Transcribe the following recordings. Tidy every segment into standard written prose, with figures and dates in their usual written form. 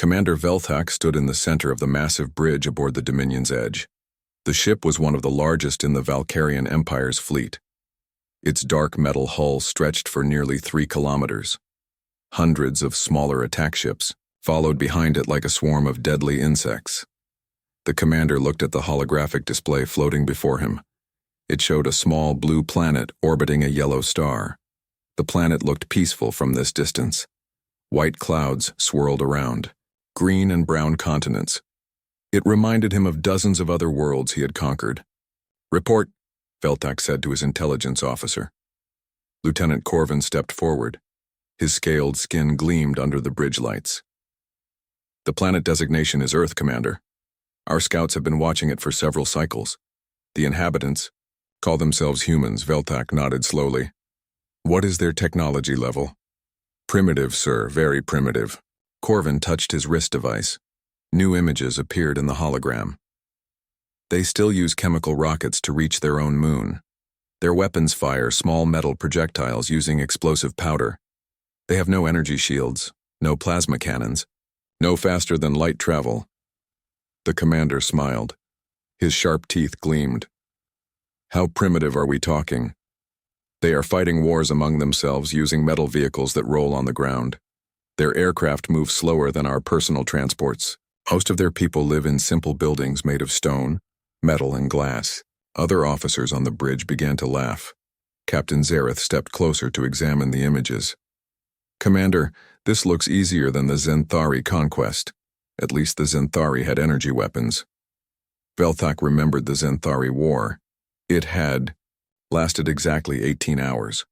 Commander Velthak stood in the center of the massive bridge aboard the Dominion's edge. The ship was one of the largest in the Valkyrian Empire's fleet. Its dark metal hull stretched for nearly 3 kilometers. Hundreds of smaller attack ships followed behind it like a swarm of deadly insects. The commander looked at the holographic display floating before him. It showed a small blue planet orbiting a yellow star. The planet looked peaceful from this distance. White clouds swirled around, green and brown continents. It reminded him of dozens of other worlds he had conquered. "Report," Velthak said to his intelligence officer. Lieutenant Corvin stepped forward. His scaled skin gleamed under the bridge lights. "The planet designation is Earth, Commander. Our scouts have been watching it for several cycles. The inhabitants call themselves humans," Velthak nodded slowly. "What is their technology level?" "Primitive, sir, very primitive." Corvin touched his wrist device. New images appeared in the hologram. "They still use chemical rockets to reach their own moon. Their weapons fire small metal projectiles using explosive powder. They have no energy shields, no plasma cannons, no faster-than-light travel." The commander smiled. His sharp teeth gleamed. "How primitive are we talking?" "They are fighting wars among themselves using metal vehicles that roll on the ground. Their aircraft move slower than our personal transports. Most of their people live in simple buildings made of stone, metal, and glass." Other officers on the bridge began to laugh. Captain Zareth stepped closer to examine the images. "Commander, this looks easier than the Zenthari conquest. At least the Zenthari had energy weapons." Velthak remembered the Zenthari War. It had lasted exactly 18 hours.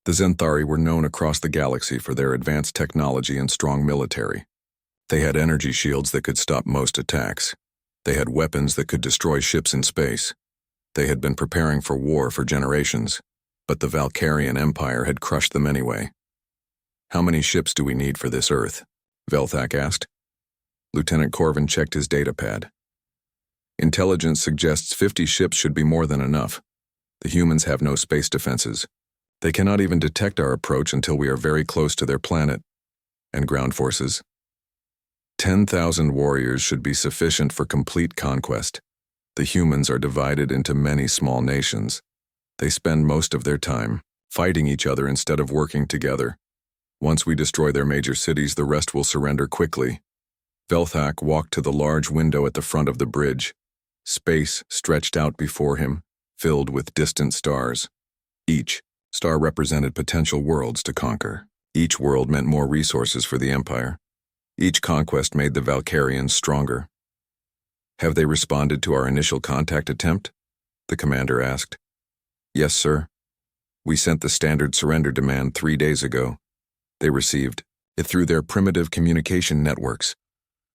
The Zenthari were known across the galaxy for their advanced technology and strong military. They had energy shields that could stop most attacks. They had weapons that could destroy ships in space. They had been preparing for war for generations, but the Valkyrian Empire had crushed them anyway. "How many ships do we need for this Earth?" Velthak asked. Lieutenant Corvin checked his datapad. "Intelligence suggests 50 ships should be more than enough. The humans have no space defenses. They cannot even detect our approach until we are very close to their planet. And ground forces. 10,000 warriors should be sufficient for complete conquest. The humans are divided into many small nations. They spend most of their time fighting each other instead of working together. Once we destroy their major cities, the rest will surrender quickly." Velthak walked to the large window at the front of the bridge. Space stretched out before him, filled with distant stars. Each star represented potential worlds to conquer. Each world meant more resources for the Empire. Each conquest made the Valkyrians stronger. "Have they responded to our initial contact attempt?" the commander asked. "Yes, sir. We sent the standard surrender demand 3 days ago. They received it through their primitive communication networks.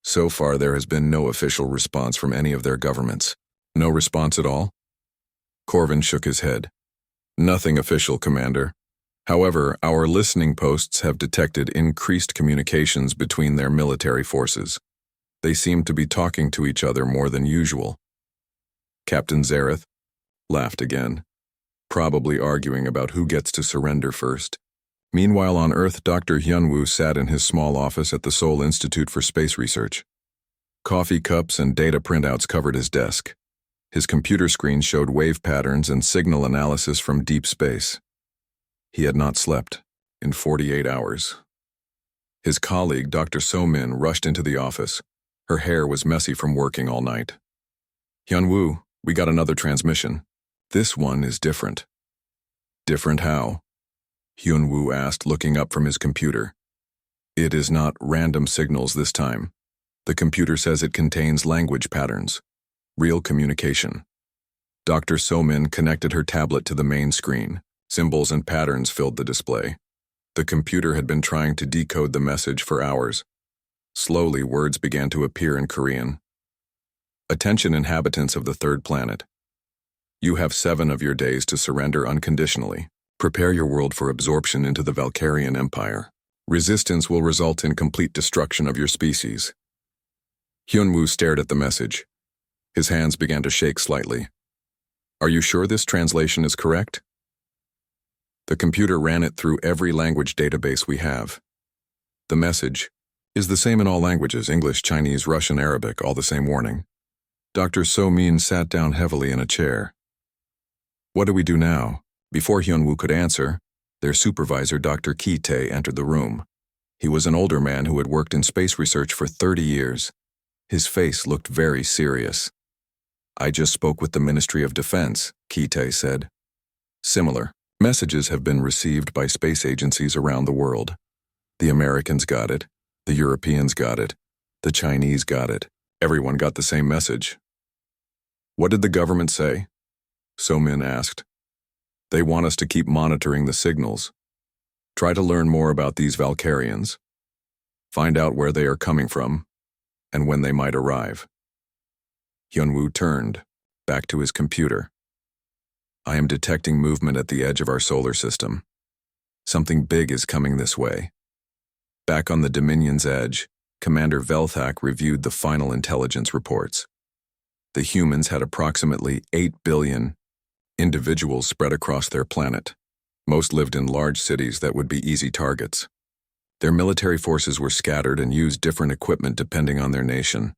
So far, there has been no official response from any of their governments." "No response at all?" Corvin shook his head. "Nothing official, Commander. However, our listening posts have detected increased communications between their military forces. They seem to be talking to each other more than usual." Captain Zareth laughed again, probably arguing about who gets to surrender first. Meanwhile on Earth, Dr. Hyunwoo sat in his small office at the Seoul Institute for Space Research. Coffee cups and data printouts covered his desk. His computer screen showed wave patterns and signal analysis from deep space. He had not slept in 48 hours. His colleague, Dr. So-min, rushed into the office. Her hair was messy from working all night. "Hyunwoo, we got another transmission. This one is different." "Different how?" Hyunwoo asked, looking up from his computer. "It is not random signals this time. The computer says it contains language patterns. Real communication." Dr. So-min connected her tablet to the main screen. Symbols and patterns filled the display. The computer had been trying to decode the message for hours. Slowly, words began to appear in Korean. "Attention, inhabitants of the third planet. You have 7 of your days to surrender unconditionally. Prepare your world for absorption into the Valkyrian Empire. Resistance will result in complete destruction of your species." Hyunwoo stared at the message. His hands began to shake slightly. "Are you sure this translation is correct?" The computer ran it through every language database we have. The message Is the same in all languages, English, Chinese, Russian, Arabic, all the same warning. Dr. So Min sat down heavily in a chair. What do we do now? Before Hyunwoo could answer, their supervisor, Dr. Ki-tae, entered the room. He was an older man who had worked in space research for 30 years. His face looked very serious. I just spoke with the Ministry of Defense, Ki-tae said. Similar messages have been received by space agencies around the world. The Americans got it. The Europeans got it. The Chinese got it. Everyone got the same message. What did the government say? So Min asked. They want us to keep monitoring the signals. Try to learn more about these Valkyrians. Find out where they are coming from and when they might arrive. Hyunwoo turned back to his computer. I am detecting movement at the edge of our solar system. Something big is coming this way. Back on the Dominion's edge, Commander Velthak reviewed the final intelligence reports. The humans had approximately 8 billion individuals spread across their planet. Most lived in large cities that would be easy targets. Their military forces were scattered and used different equipment depending on their nation.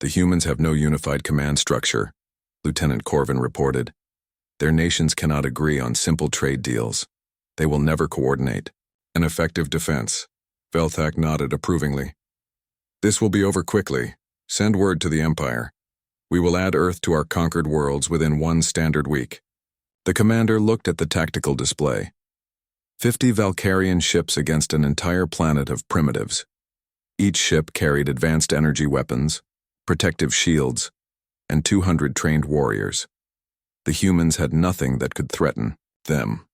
The humans have no unified command structure, Lieutenant Corvin reported. Their nations cannot agree on simple trade deals. They will never coordinate. An effective defense. Velthak nodded approvingly. This will be over quickly. Send word to the Empire. We will add Earth to our conquered worlds within 1 standard week. The commander looked at the tactical display. 50 Valkyrian ships against an entire planet of primitives. Each ship carried advanced energy weapons, protective shields, and 200 trained warriors. The humans had nothing that could threaten them.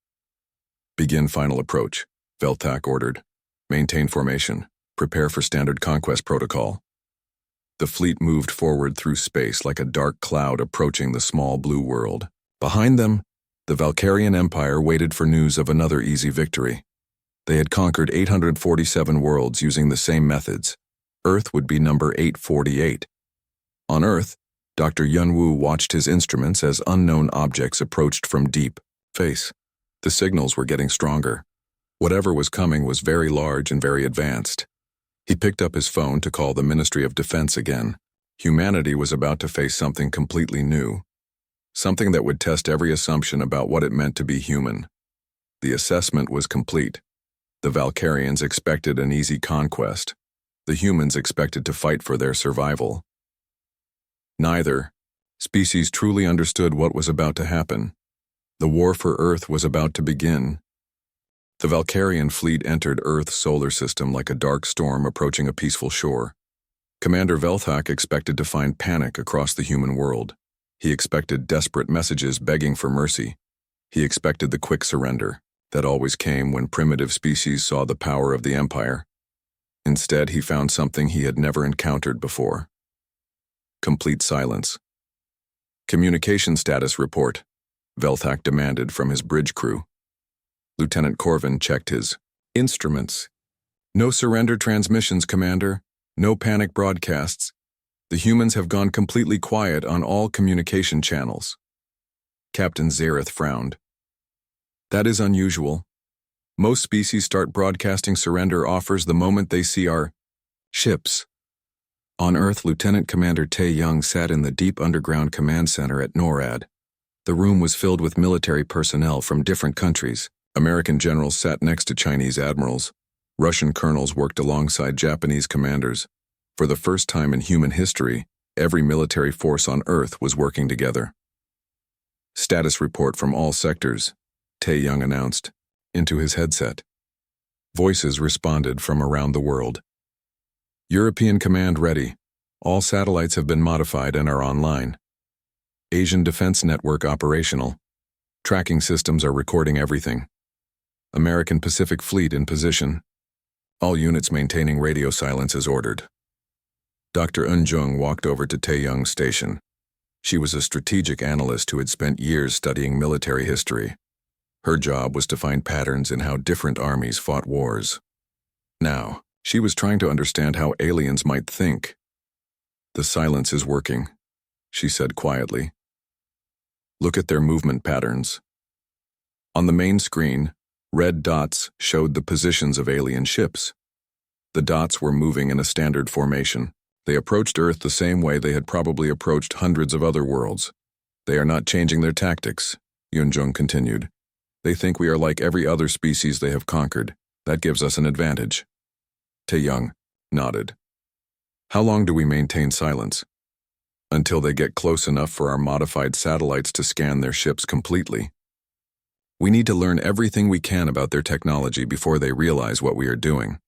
Begin final approach, Velthak ordered. Maintain formation. Prepare for standard conquest protocol. The fleet moved forward through space like a dark cloud approaching the small blue world. Behind them, the Valkyrian Empire waited for news of another easy victory. They had conquered 847 worlds using the same methods. Earth would be number 848. On Earth, Dr. Hyunwoo watched his instruments as unknown objects approached from deep space. The signals were getting stronger. Whatever was coming was very large and very advanced. He picked up his phone to call the Ministry of Defense again. Humanity was about to face something completely new. Something that would test every assumption about what it meant to be human. The assessment was complete. The Valkyrians expected an easy conquest. The humans expected to fight for their survival. Neither species truly understood what was about to happen. The war for Earth was about to begin. The Valkyrian fleet entered Earth's solar system like a dark storm approaching a peaceful shore. Commander Velthak expected to find panic across the human world. He expected desperate messages begging for mercy. He expected the quick surrender that always came when primitive species saw the power of the Empire. Instead, he found something he had never encountered before. Complete silence. Communication status report, Velthak demanded from his bridge crew. Lieutenant Corvin checked his instruments. No surrender transmissions, Commander. No panic broadcasts. The humans have gone completely quiet on all communication channels. Captain Zareth frowned. That is unusual. Most species start broadcasting surrender offers the moment they see our ships. On Earth, Lieutenant Commander Tae-young sat in the deep underground command center at NORAD. The room was filled with military personnel from different countries. American generals sat next to Chinese admirals. Russian colonels worked alongside Japanese commanders. For the first time in human history, every military force on Earth was working together. Status report from all sectors, Tae-young announced, into his headset. Voices responded from around the world. European command ready. All satellites have been modified and are online. Asian Defense Network operational. Tracking systems are recording everything. American Pacific Fleet in position. All units maintaining radio silence as ordered. Dr. Eun-jung walked over to Tae-young's station. She was a strategic analyst who had spent years studying military history. Her job was to find patterns in how different armies fought wars. Now, she was trying to understand how aliens might think. The silence is working, she said quietly. Look at their movement patterns. On the main screen, red dots showed the positions of alien ships. The dots were moving in a standard formation. They approached Earth the same way they had probably approached hundreds of other worlds. They are not changing their tactics, Yunjung continued. They think we are like every other species they have conquered. That gives us an advantage. Taeyang nodded. How long do we maintain silence? Until they get close enough for our modified satellites to scan their ships completely. We need to learn everything we can about their technology before they realize what we are doing.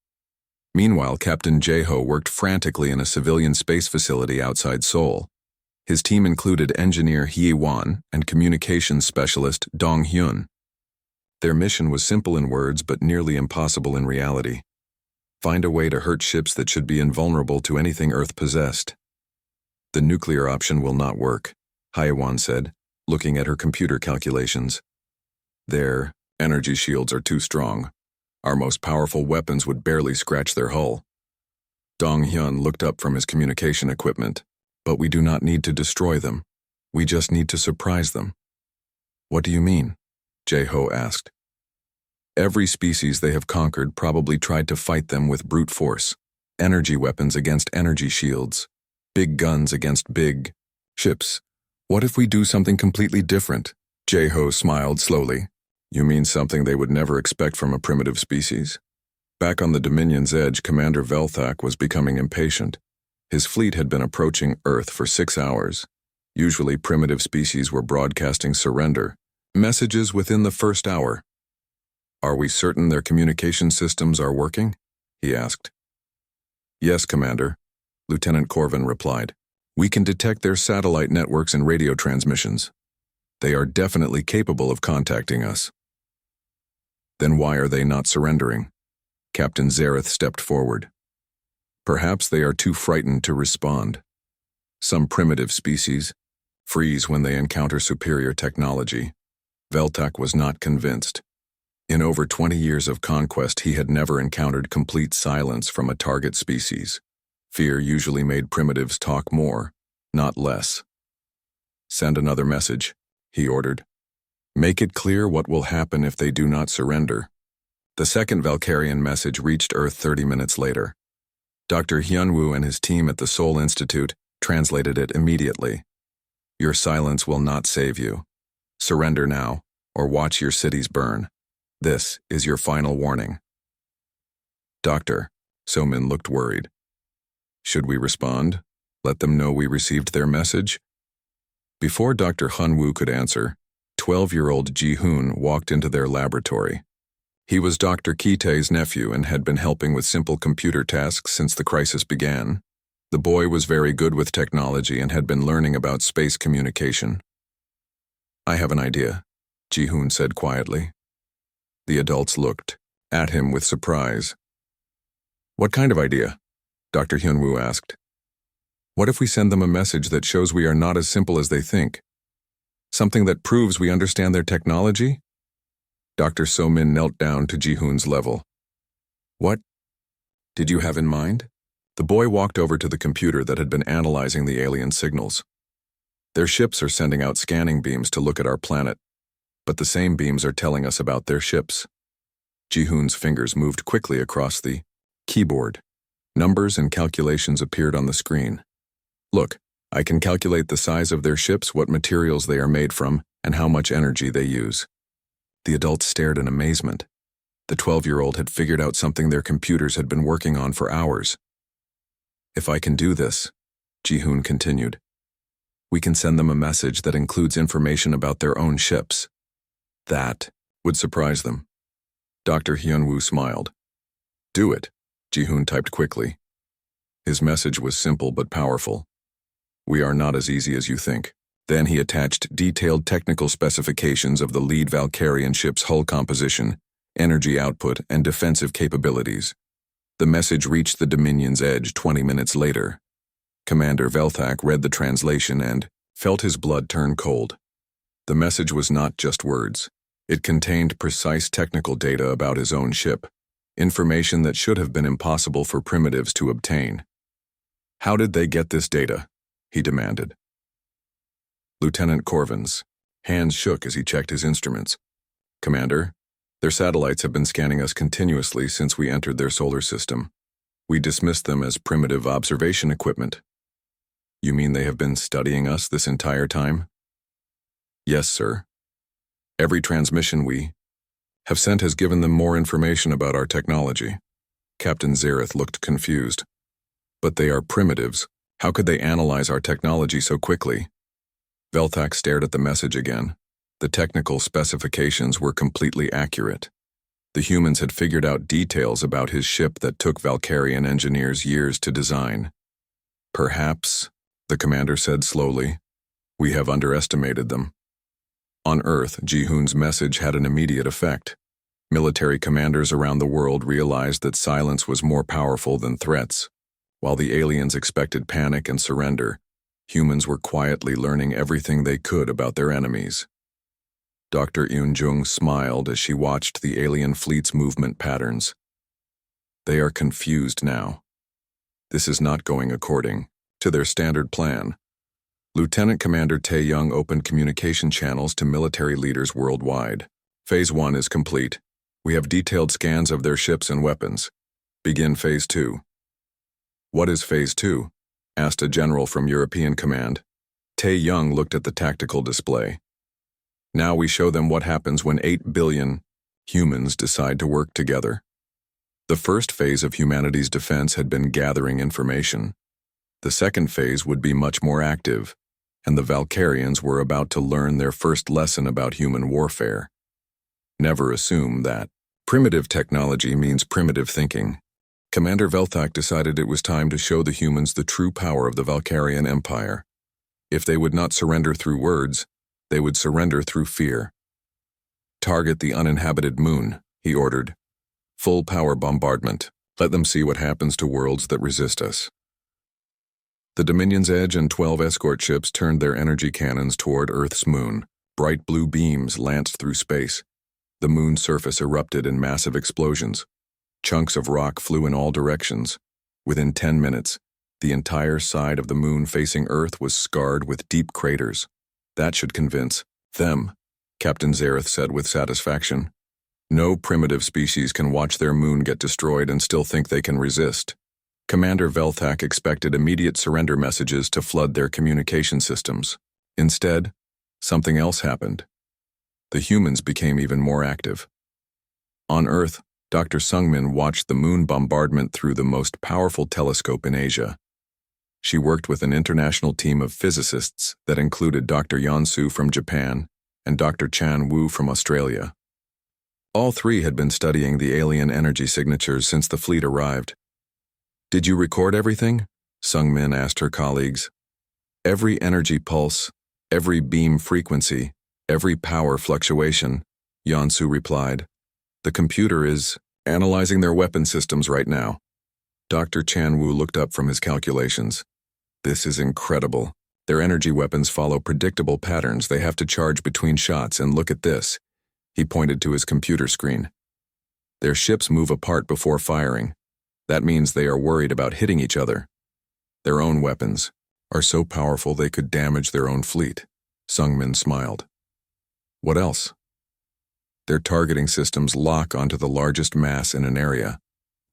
Meanwhile, Captain Jae-ho worked frantically in a civilian space facility outside Seoul. His team included engineer Hye-won and communications specialist Dong-hyun. Their mission was simple in words but nearly impossible in reality. Find a way to hurt ships that should be invulnerable to anything Earth possessed. The nuclear option will not work, Hye-won said, looking at her computer calculations. Their energy shields are too strong. Our most powerful weapons would barely scratch their hull. Dong-hyun looked up from his communication equipment. But we do not need to destroy them. We just need to surprise them. What do you mean? Jae-ho asked. Every species they have conquered probably tried to fight them with brute force. Energy weapons against energy shields. Big guns against big ships. What if we do something completely different? Jae-ho smiled slowly. You mean something they would never expect from a primitive species? Back on the Dominion's edge, Commander Velthak was becoming impatient. His fleet had been approaching Earth for 6 hours. Usually primitive species were broadcasting surrender messages within the first hour. Are we certain their communication systems are working? He asked. Yes, Commander, Lieutenant Corvin replied. We can detect their satellite networks and radio transmissions. They are definitely capable of contacting us. Then why are they not surrendering? Captain Zareth stepped forward. Perhaps they are too frightened to respond. Some primitive species freeze when they encounter superior technology. Veltak was not convinced. In over 20 years of conquest, he had never encountered complete silence from a target species. Fear usually made primitives talk more, not less. Send another message, he ordered. Make it clear what will happen if they do not surrender. The second Valkyrian message reached Earth 30 minutes later. Dr. Hyunwoo and his team at the Seoul Institute translated it immediately. Your silence will not save you. Surrender now, or watch your cities burn. This is your final warning. Doctor, So-min looked worried. Should we respond? Let them know we received their message? Before Dr. Hyunwoo could answer, 12-year-old Ji-hoon walked into their laboratory. He was Dr. Kitae's nephew and had been helping with simple computer tasks since the crisis began. The boy was very good with technology and had been learning about space communication. I have an idea, Ji-hoon said quietly. The adults looked at him with surprise. What kind of idea? Dr. Hyunwoo asked. What if we send them a message that shows we are not as simple as they think? Something that proves we understand their technology? Dr. So-min knelt down to Ji-hoon's level. What did you have in mind? The boy walked over to the computer that had been analyzing the alien signals. Their ships are sending out scanning beams to look at our planet, but the same beams are telling us about their ships. Ji-hoon's fingers moved quickly across the keyboard. Numbers and calculations appeared on the screen. Look, I can calculate the size of their ships, what materials they are made from, and how much energy they use. The adults stared in amazement. The 12-year-old had figured out something their computers had been working on for hours. If I can do this, Ji-hoon continued, we can send them a message that includes information about their own ships. That would surprise them. Dr. Hyunwoo smiled. Do it, Ji-hoon typed quickly. His message was simple but powerful. We are not as easy as you think. Then he attached detailed technical specifications of the lead Valkyrian ship's hull composition, energy output, and defensive capabilities. The message reached the Dominion's edge 20 minutes later. Commander Velthak read the translation and felt his blood turn cold. The message was not just words. It contained precise technical data about his own ship, information that should have been impossible for primitives to obtain. How did they get this data? He demanded. Lieutenant Corvin's hands shook as he checked his instruments. Commander, their satellites have been scanning us continuously since we entered their solar system. We dismissed them as primitive observation equipment. You mean they have been studying us this entire time? Yes, sir. Every transmission we have sent has given them more information about our technology. Captain Zareth looked confused. But they are primitives. How could they analyze our technology so quickly? Velthak stared at the message again. The technical specifications were completely accurate. The humans had figured out details about his ship that took Valkyrian engineers years to design. Perhaps, the commander said slowly, we have underestimated them. On Earth, Ji-hoon's message had an immediate effect. Military commanders around the world realized that silence was more powerful than threats. While the aliens expected panic and surrender, humans were quietly learning everything they could about their enemies. Dr. Yoon-jung smiled as she watched the alien fleet's movement patterns. They are confused now. This is not going according to their standard plan. Lieutenant Commander Tae-young opened communication channels to military leaders worldwide. Phase 1 is complete. We have detailed scans of their ships and weapons. Begin Phase 2. What is Phase 2? Asked a general from European Command. Tae-young looked at the tactical display. Now we show them what happens when 8 billion humans decide to work together. The first phase of humanity's defense had been gathering information. The second phase would be much more active, and the Valkyrians were about to learn their first lesson about human warfare. Never assume that primitive technology means primitive thinking. Commander Velthak decided it was time to show the humans the true power of the Valkyrian Empire. If they would not surrender through words, they would surrender through fear. Target the uninhabited moon, he ordered. Full power bombardment. Let them see what happens to worlds that resist us. The Dominion's Edge and 12 escort ships turned their energy cannons toward Earth's moon. Bright blue beams lanced through space. The moon's surface erupted in massive explosions. Chunks of rock flew in all directions. Within 10 minutes, the entire side of the moon facing Earth was scarred with deep craters. That should convince them, Captain Zareth said with satisfaction. No primitive species can watch their moon get destroyed and still think they can resist. Commander Velthak expected immediate surrender messages to flood their communication systems. Instead, something else happened. The humans became even more active. On Earth, Dr. Sungmin watched the moon bombardment through the most powerful telescope in Asia. She worked with an international team of physicists that included Dr. Yeonsu from Japan and Dr. Chan Wu from Australia. All three had been studying the alien energy signatures since the fleet arrived. Did you record everything? Sungmin asked her colleagues. Every energy pulse, every beam frequency, every power fluctuation, Yeonsu replied. The computer is analyzing their weapon systems right now. Dr. Chan Wu looked up from his calculations. This is incredible. Their energy weapons follow predictable patterns they have to charge between shots, and look at this. He pointed to his computer screen. Their ships move apart before firing. That means they are worried about hitting each other. Their own weapons are so powerful they could damage their own fleet. Sungmin smiled. What else? Their targeting systems lock onto the largest mass in an area.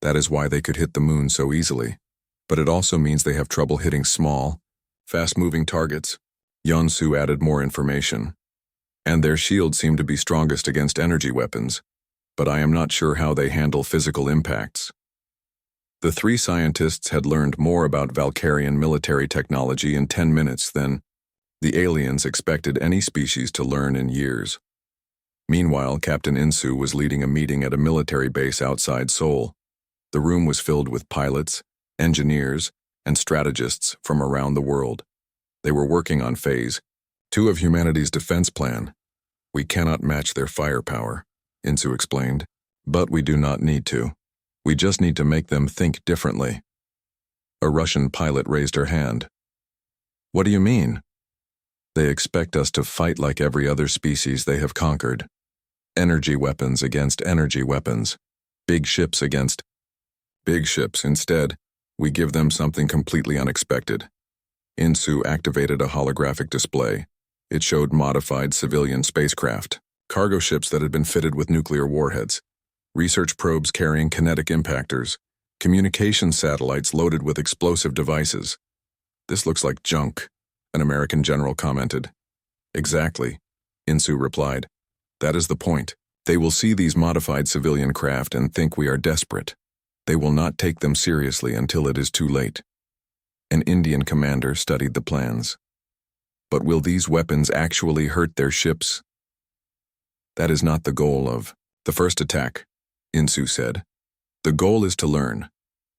That is why they could hit the moon so easily. But it also means they have trouble hitting small, fast-moving targets. Yeonsu added more information. And their shields seem to be strongest against energy weapons, but I am not sure how they handle physical impacts. The three scientists had learned more about Valkyrian military technology in 10 minutes than the aliens expected any species to learn in years. Meanwhile, Captain Insu was leading a meeting at a military base outside Seoul. The room was filled with pilots, engineers, and strategists from around the world. They were working on Phase 2 of humanity's defense plan. We cannot match their firepower, Insu explained, but we do not need to. We just need to make them think differently. A Russian pilot raised her hand. What do you mean? They expect us to fight like every other species they have conquered. Energy weapons against energy weapons. Big ships against big ships. Instead, we give them something completely unexpected. Insu activated a holographic display. It showed modified civilian spacecraft, cargo ships that had been fitted with nuclear warheads, research probes carrying kinetic impactors, Communication satellites loaded with explosive devices. This looks like junk, an American general commented. Exactly, Insu replied. That is the point. They will see these modified civilian craft and think we are desperate. They will not take them seriously until it is too late. An Indian commander studied the plans. But will these weapons actually hurt their ships? That is not the goal of the first attack, Insu said. The goal is to learn.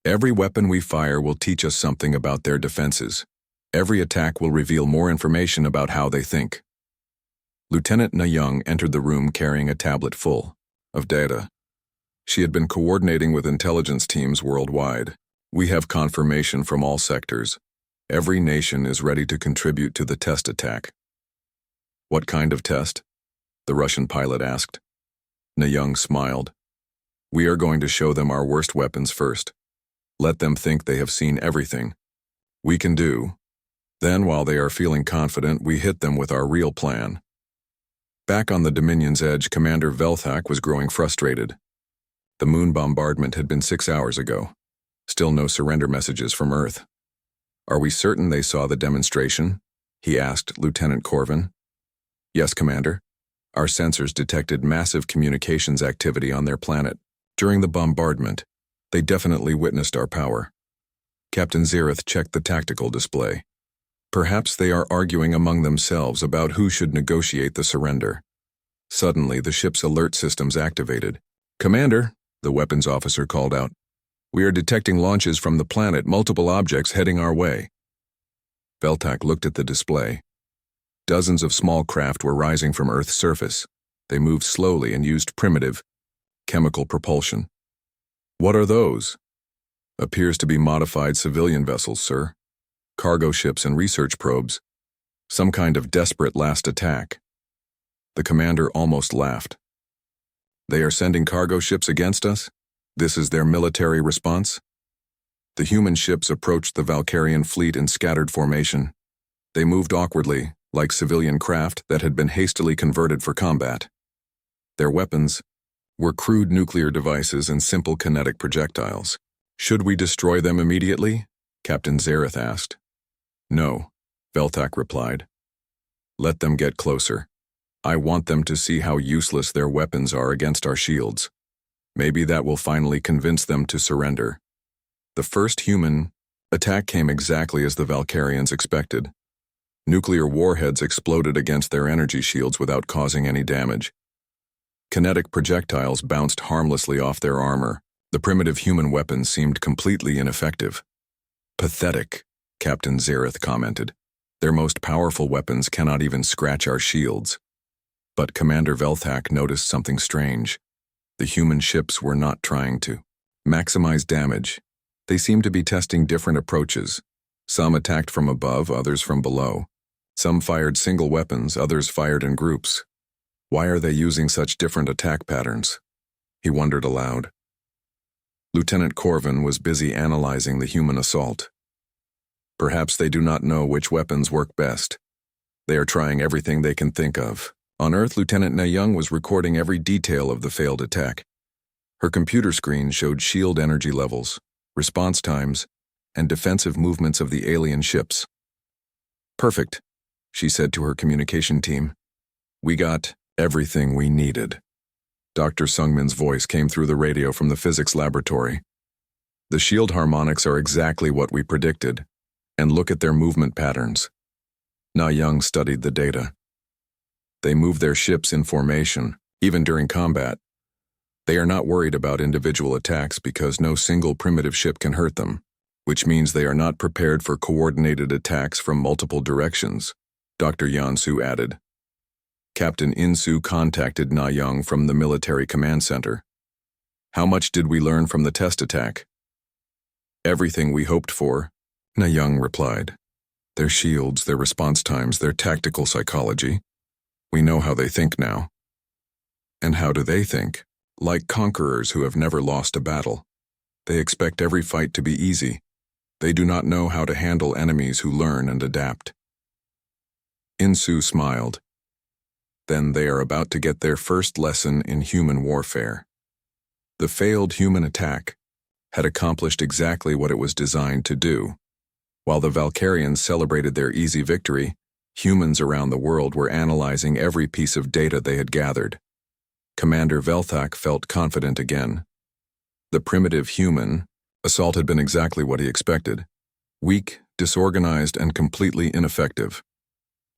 Every weapon we fire will teach us something about their defenses. Every attack will reveal more information about how they think. Lieutenant Na-Young entered the room carrying a tablet full of data. She had been coordinating with intelligence teams worldwide. We have confirmation from all sectors. Every nation is ready to contribute to the test attack. What kind of test? The Russian pilot asked. Na-Young smiled. We are going to show them our worst weapons first. Let them think they have seen everything we can do. Then, while they are feeling confident, we hit them with our real plan. Back on the Dominion's edge, Commander Velthak was growing frustrated. The moon bombardment had been 6 hours ago. Still no surrender messages from Earth. Are we certain they saw the demonstration? He asked Lieutenant Corvin. Yes, Commander. Our sensors detected massive communications activity on their planet. During the bombardment, they definitely witnessed our power. Captain Zareth checked the tactical display. Perhaps they are arguing among themselves about who should negotiate the surrender. Suddenly, the ship's alert systems activated. Commander, the weapons officer called out. We are detecting launches from the planet, multiple objects heading our way. Veltak looked at the display. Dozens of small craft were rising from Earth's surface. They moved slowly and used primitive chemical propulsion. What are those? Appears to be modified civilian vessels, sir. Cargo ships and research probes. Some kind of desperate last attack. The commander almost laughed. They are sending cargo ships against us? This is their military response? The human ships approached the Valkyrian fleet in scattered formation. They moved awkwardly, like civilian craft that had been hastily converted for combat. Their weapons were crude nuclear devices and simple kinetic projectiles. Should we destroy them immediately? Captain Zareth asked. No, Veltak replied. Let them get closer. I want them to see how useless their weapons are against our shields. Maybe that will finally convince them to surrender. The first human attack came exactly as the Valkyrians expected. Nuclear warheads exploded against their energy shields without causing any damage. Kinetic projectiles bounced harmlessly off their armor. The primitive human weapons seemed completely ineffective. Pathetic, Captain Zareth commented. Their most powerful weapons cannot even scratch our shields. But Commander Velthak noticed something strange. The human ships were not trying to maximize damage. They seemed to be testing different approaches. Some attacked from above, others from below. Some fired single weapons, others fired in groups. Why are they using such different attack patterns? He wondered aloud. Lieutenant Corvin was busy analyzing the human assault. Perhaps they do not know which weapons work best. They are trying everything they can think of. On Earth, Lieutenant Na-Young was recording every detail of the failed attack. Her computer screen showed shield energy levels, response times, and defensive movements of the alien ships. Perfect, she said to her communication team. We got everything we needed. Dr. Sungmin's voice came through the radio from the physics laboratory. The shield harmonics are exactly what we predicted, and look at their movement patterns. Na-Young studied the data. They move their ships in formation, even during combat. They are not worried about individual attacks because no single primitive ship can hurt them, which means they are not prepared for coordinated attacks from multiple directions, Dr. Yansu added. Captain Insu contacted Na-Young from the military command center. How much did we learn from the test attack? Everything we hoped for, Na-Young replied. Their shields, their response times, their tactical psychology. We know how they think now. And how do they think? Like conquerors who have never lost a battle. They expect every fight to be easy. They do not know how to handle enemies who learn and adapt. Insu smiled. Then they are about to get their first lesson in human warfare. The failed human attack had accomplished exactly what it was designed to do. While the Valkyrians celebrated their easy victory, humans around the world were analyzing every piece of data they had gathered. Commander Velthak felt confident again. The primitive human assault had been exactly what he expected. Weak, disorganized, and completely ineffective.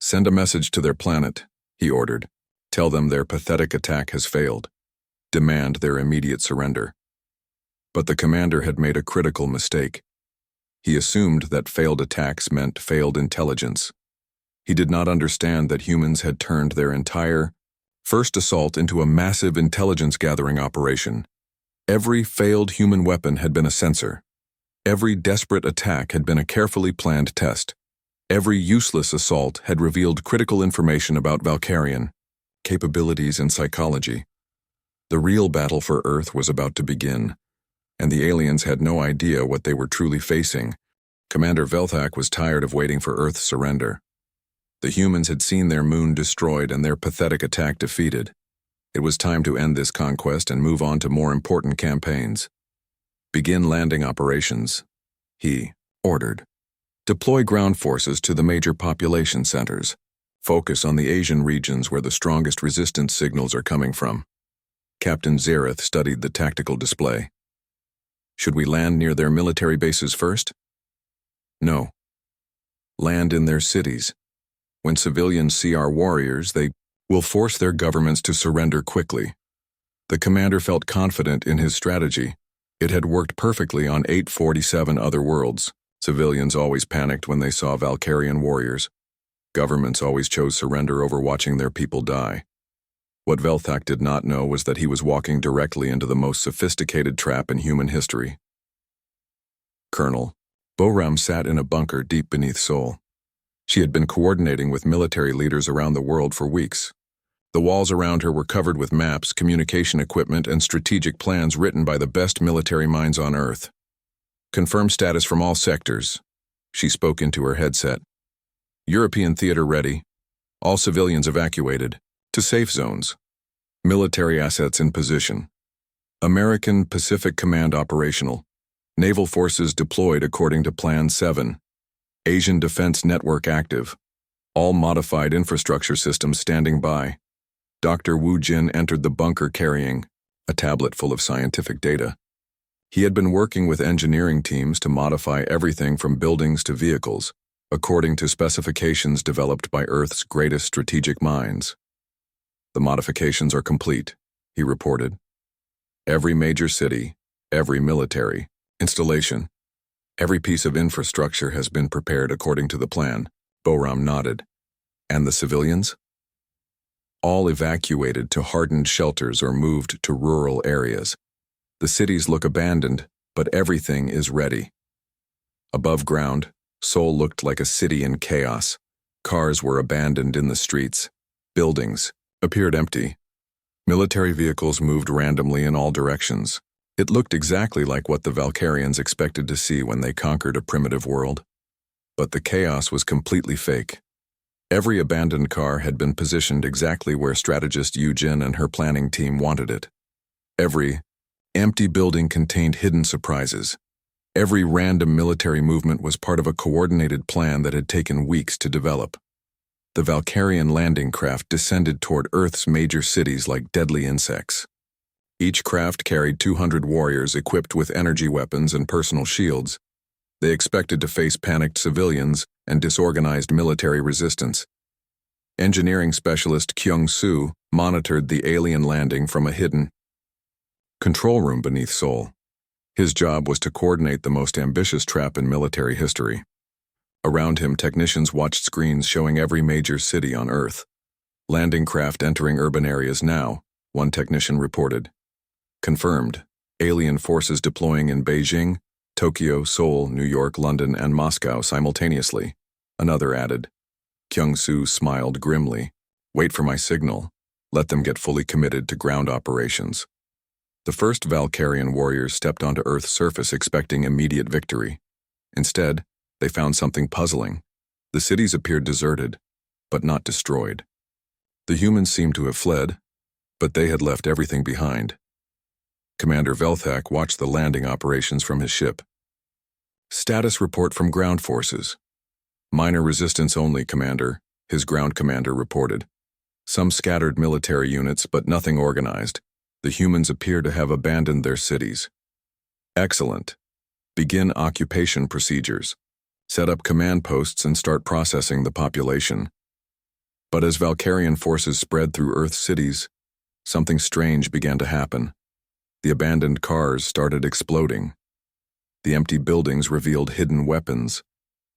"Send a message to their planet," he ordered. "Tell them their pathetic attack has failed. Demand their immediate surrender." But the commander had made a critical mistake. He assumed that failed attacks meant failed intelligence. He did not understand that humans had turned their entire first assault into a massive intelligence-gathering operation. Every failed human weapon had been a sensor. Every desperate attack had been a carefully planned test. Every useless assault had revealed critical information about Valkyrian capabilities and psychology. The real battle for Earth was about to begin, and the aliens had no idea what they were truly facing. Commander Velthak was tired of waiting for Earth's surrender. The humans had seen their moon destroyed and their pathetic attack defeated. It was time to end this conquest and move on to more important campaigns. "Begin landing operations," he ordered. "Deploy ground forces to the major population centers. Focus on the Asian regions where the strongest resistance signals are coming from." Captain Zareth studied the tactical display. "Should we land near their military bases first?" "No. Land in their cities. When civilians see our warriors, they will force their governments to surrender quickly." The commander felt confident in his strategy. It had worked perfectly on 847 other worlds. Civilians always panicked when they saw Valkyrian warriors. Governments always chose surrender over watching their people die. What Velthak did not know was that he was walking directly into the most sophisticated trap in human history. Colonel Boram sat in a bunker deep beneath Seoul. She had been coordinating with military leaders around the world for weeks. The walls around her were covered with maps, communication equipment, and strategic plans written by the best military minds on Earth. "Confirm status from all sectors," she spoke into her headset. "European theater ready. All civilians evacuated. To safe zones. Military assets in position. American Pacific Command operational. Naval forces deployed according to Plan 7. Asian Defense Network active. All modified infrastructure systems standing by." Dr. Wu Jin entered the bunker carrying a tablet full of scientific data. He had been working with engineering teams to modify everything from buildings to vehicles, according to specifications developed by Earth's greatest strategic minds. "The modifications are complete," he reported. "Every major city, every military installation, every piece of infrastructure has been prepared according to the plan." Boram nodded. "And the civilians?" "All evacuated to hardened shelters or moved to rural areas. The cities look abandoned, but everything is ready." Above ground, Seoul looked like a city in chaos. Cars were abandoned in the streets. Buildings appeared empty. Military vehicles moved randomly in all directions. It looked exactly like what the Valkyrians expected to see when they conquered a primitive world. But the chaos was completely fake. Every abandoned car had been positioned exactly where strategist Yu Jin and her planning team wanted it. Every empty building contained hidden surprises. Every random military movement was part of a coordinated plan that had taken weeks to develop. The Valkyrian landing craft descended toward Earth's major cities like deadly insects. Each craft carried 200 warriors equipped with energy weapons and personal shields. They expected to face panicked civilians and disorganized military resistance. Engineering specialist Kyung-soo monitored the alien landing from a hidden control room beneath Seoul. His job was to coordinate the most ambitious trap in military history. Around him, technicians watched screens showing every major city on Earth. "Landing craft entering urban areas now," one technician reported. "Confirmed. Alien forces deploying in Beijing, Tokyo, Seoul, New York, London, and Moscow simultaneously," another added. Kyung-soo smiled grimly. "Wait for my signal. Let them get fully committed to ground operations." The first Valkyrian warriors stepped onto Earth's surface expecting immediate victory. Instead, they found something puzzling. The cities appeared deserted, but not destroyed. The humans seemed to have fled, but they had left everything behind. Commander Velthak watched the landing operations from his ship. Status report from ground forces. Minor resistance only, Commander, his ground commander reported. Some scattered military units, but nothing organized. The humans appear to have abandoned their cities. Excellent. Begin occupation procedures. Set up command posts and start processing the population. But as Valkyrian forces spread through Earth's cities, something strange began to happen. The abandoned cars started exploding. The empty buildings revealed hidden weapons.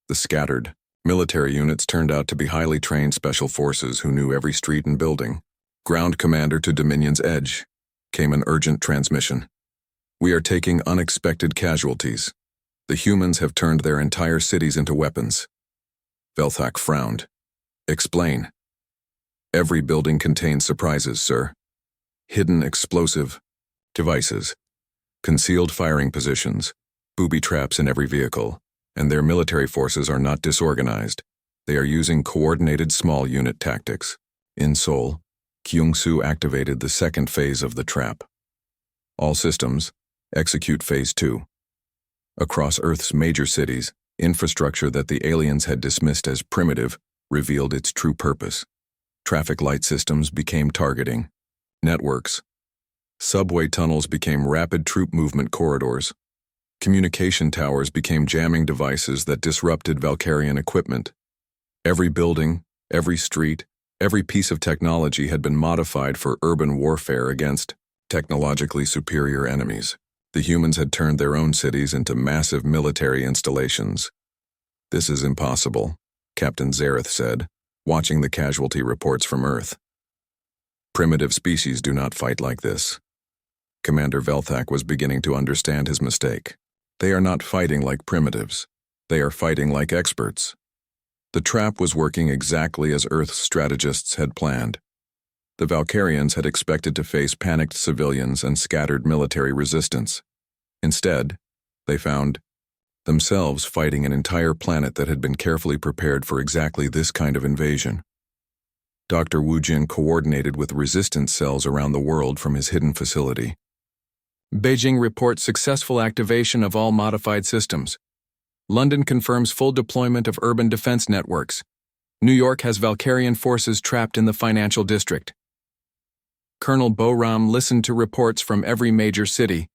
The scattered military units turned out to be highly trained special forces who knew every street and building. Ground Commander to Dominion's Edge, came an urgent transmission. We are taking unexpected casualties. The humans have turned their entire cities into weapons. Velthak frowned. Explain. Every building contains surprises, sir. Hidden explosive devices, concealed firing positions, booby traps in every vehicle, and their military forces are not disorganized. They are using coordinated small unit tactics. In Seoul, Kyung-soo activated the second phase of the trap. All systems, execute Phase 2. Across Earth's major cities, infrastructure that the aliens had dismissed as primitive revealed its true purpose. Traffic light systems became targeting. Networks. Subway tunnels became rapid troop movement corridors. Communication towers became jamming devices that disrupted Valkyrian equipment. Every building, every street, every piece of technology had been modified for urban warfare against technologically superior enemies. The humans had turned their own cities into massive military installations. This is impossible, Captain Zareth said, watching the casualty reports from Earth. Primitive species do not fight like this. Commander Velthak was beginning to understand his mistake. They are not fighting like primitives. They are fighting like experts. The trap was working exactly as Earth's strategists had planned. The Valkyrians had expected to face panicked civilians and scattered military resistance. Instead, they found themselves fighting an entire planet that had been carefully prepared for exactly this kind of invasion. Dr. Wu Jin coordinated with resistance cells around the world from his hidden facility. Beijing reports successful activation of all modified systems. London confirms full deployment of urban defense networks. New York has Valkyrian forces trapped in the financial district. Colonel Boram listened to reports from every major city.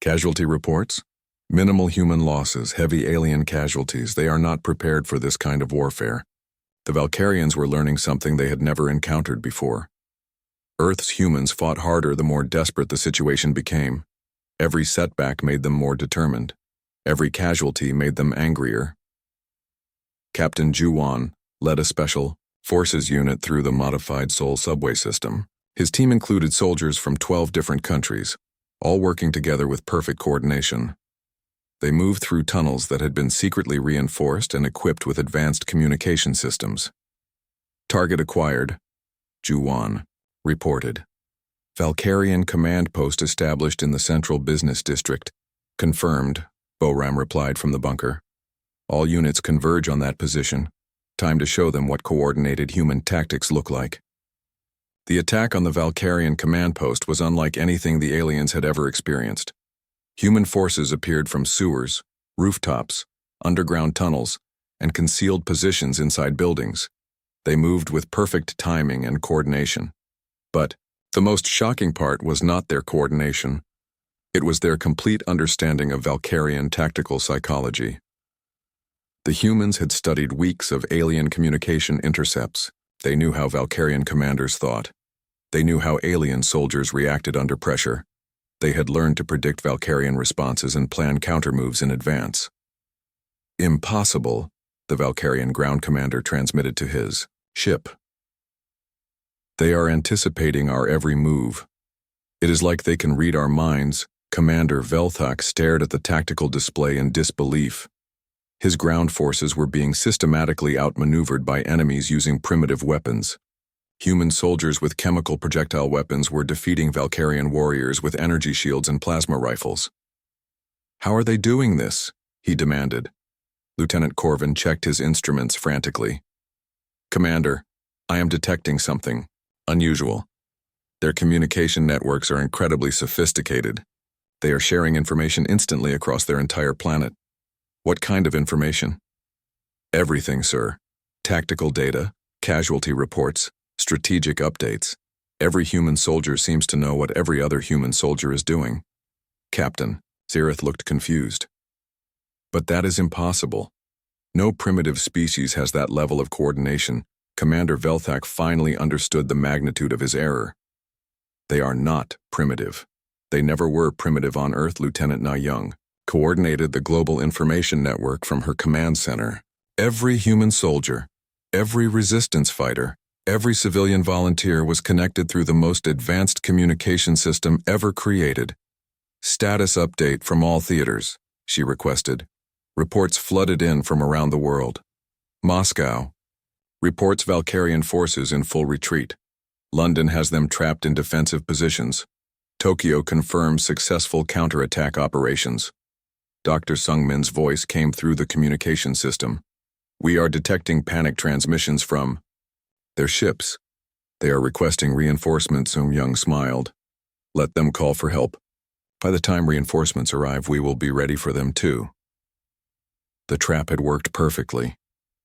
Casualty reports? Minimal human losses, heavy alien casualties. They are not prepared for this kind of warfare. The Valkyrians were learning something they had never encountered before. Earth's humans fought harder the more desperate the situation became. Every setback made them more determined. Every casualty made them angrier. Captain Juwan led a special forces unit through the modified Seoul subway system. His team included soldiers from 12 different countries, all working together with perfect coordination. They moved through tunnels that had been secretly reinforced and equipped with advanced communication systems. Target acquired, Juwan reported. Valkyrian command post established in the central business district. Confirmed, Boram replied from the bunker. All units converge on that position. Time to show them what coordinated human tactics look like. The attack on the Valkyrian command post was unlike anything the aliens had ever experienced. Human forces appeared from sewers, rooftops, underground tunnels, and concealed positions inside buildings. They moved with perfect timing and coordination. But the most shocking part was not their coordination. It was their complete understanding of Valkyrian tactical psychology. The humans had studied weeks of alien communication intercepts. They knew how Valkyrian commanders thought. They knew how alien soldiers reacted under pressure. They had learned to predict Valkyrian responses and plan countermoves in advance. Impossible, the Valkyrian ground commander transmitted to his ship. They are anticipating our every move. It is like they can read our minds. Commander Velthak stared at the tactical display in disbelief. His ground forces were being systematically outmaneuvered by enemies using primitive weapons. Human soldiers with chemical projectile weapons were defeating Valkyrian warriors with energy shields and plasma rifles. How are they doing this? He demanded. Lieutenant Corvin checked his instruments frantically. Commander, I am detecting something unusual. Their communication networks are incredibly sophisticated. They are sharing information instantly across their entire planet. What kind of information? Everything, sir. Tactical data, casualty reports, strategic updates. Every human soldier seems to know what every other human soldier is doing. Captain, Zareth looked confused. But that is impossible. No primitive species has that level of coordination. Commander Velthak finally understood the magnitude of his error. They are not primitive. They never were primitive on Earth. Lieutenant Na Young coordinated the global information network from her command center. Every human soldier, every resistance fighter, every civilian volunteer was connected through the most advanced communication system ever created. Status update from all theaters, she requested. Reports flooded in from around the world. Moscow reports Valkyrian forces in full retreat. London has them trapped in defensive positions. Tokyo confirms successful counterattack operations. Dr. Sungmin's voice came through the communication system. We are detecting panic transmissions from their ships. They are requesting reinforcements. Young smiled. Let them call for help. By the time reinforcements arrive, we will be ready for them too. The trap had worked perfectly.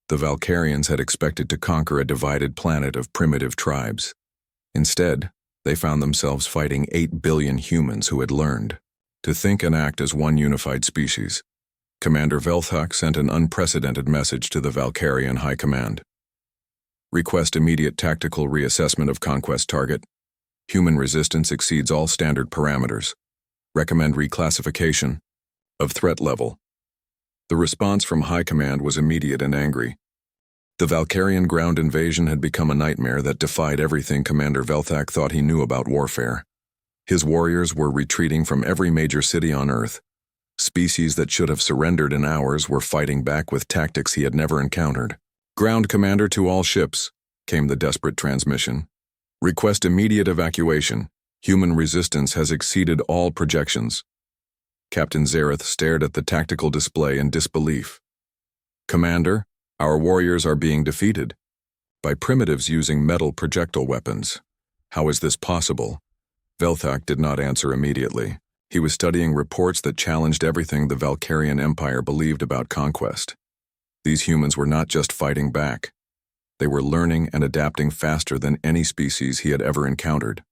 The Valkyrians had expected to conquer a divided planet of primitive tribes. Instead, they found themselves fighting 8 billion humans who had learned to think and act as one unified species. Commander Velthak sent an unprecedented message to the Valkyrian High Command. Request immediate tactical reassessment of conquest target. Human resistance exceeds all standard parameters. Recommend reclassification of threat level. The response from High Command was immediate and angry. The Valkyrian ground invasion had become a nightmare that defied everything Commander Velthak thought he knew about warfare. His warriors were retreating from every major city on Earth. Species that should have surrendered in hours were fighting back with tactics he had never encountered. Ground commander to all ships, came the desperate transmission. Request immediate evacuation. Human resistance has exceeded all projections. Captain Zareth stared at the tactical display in disbelief. Commander, our warriors are being defeated by primitives using metal projectile weapons. How is this possible? Velthak did not answer immediately. He was studying reports that challenged everything the Valkyrian Empire believed about conquest. These humans were not just fighting back. They were learning and adapting faster than any species he had ever encountered.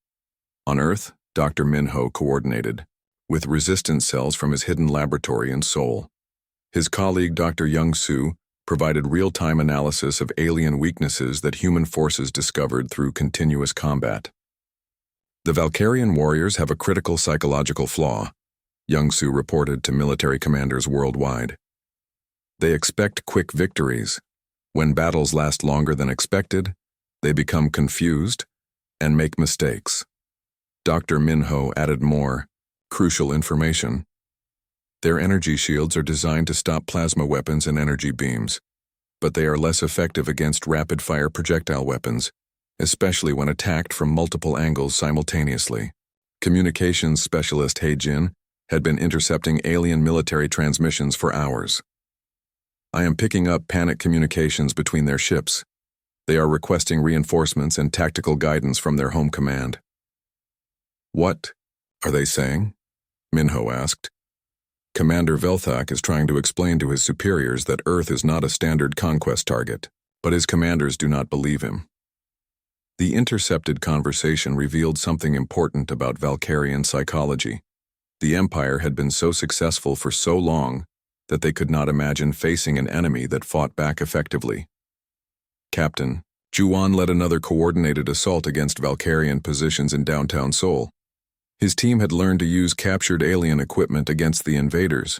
On Earth, Dr. Minho coordinated with resistance cells from his hidden laboratory in Seoul. His colleague Dr. Young Soo provided real-time analysis of alien weaknesses that human forces discovered through continuous combat. The Valkyrian warriors have a critical psychological flaw, Young Soo reported to military commanders worldwide. They expect quick victories. When battles last longer than expected, they become confused and make mistakes. Dr. Minho added more crucial information. Their energy shields are designed to stop plasma weapons and energy beams, but they are less effective against rapid-fire projectile weapons, especially when attacked from multiple angles simultaneously. Communications specialist He Jin had been intercepting alien military transmissions for hours. I am picking up panic communications between their ships. They are requesting reinforcements and tactical guidance from their home command. What are they saying? Minho asked. Commander Velthak is trying to explain to his superiors that Earth is not a standard conquest target, but his commanders do not believe him. The intercepted conversation revealed something important about Valkyrian psychology. The Empire had been so successful for so long that they could not imagine facing an enemy that fought back effectively. Captain, Juan led another coordinated assault against Valkyrian positions in downtown Seoul. His team had learned to use captured alien equipment against the invaders.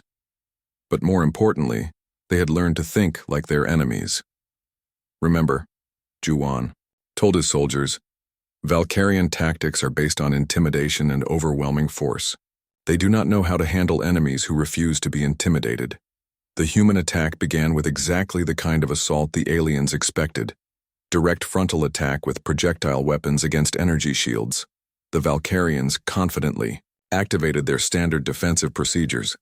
But more importantly, they had learned to think like their enemies. Remember, Juan told his soldiers, Valkyrian tactics are based on intimidation and overwhelming force. They do not know how to handle enemies who refuse to be intimidated. The human attack began with exactly the kind of assault the aliens expected. Direct frontal attack with projectile weapons against energy shields. The Valkyrians confidently activated their standard defensive procedures.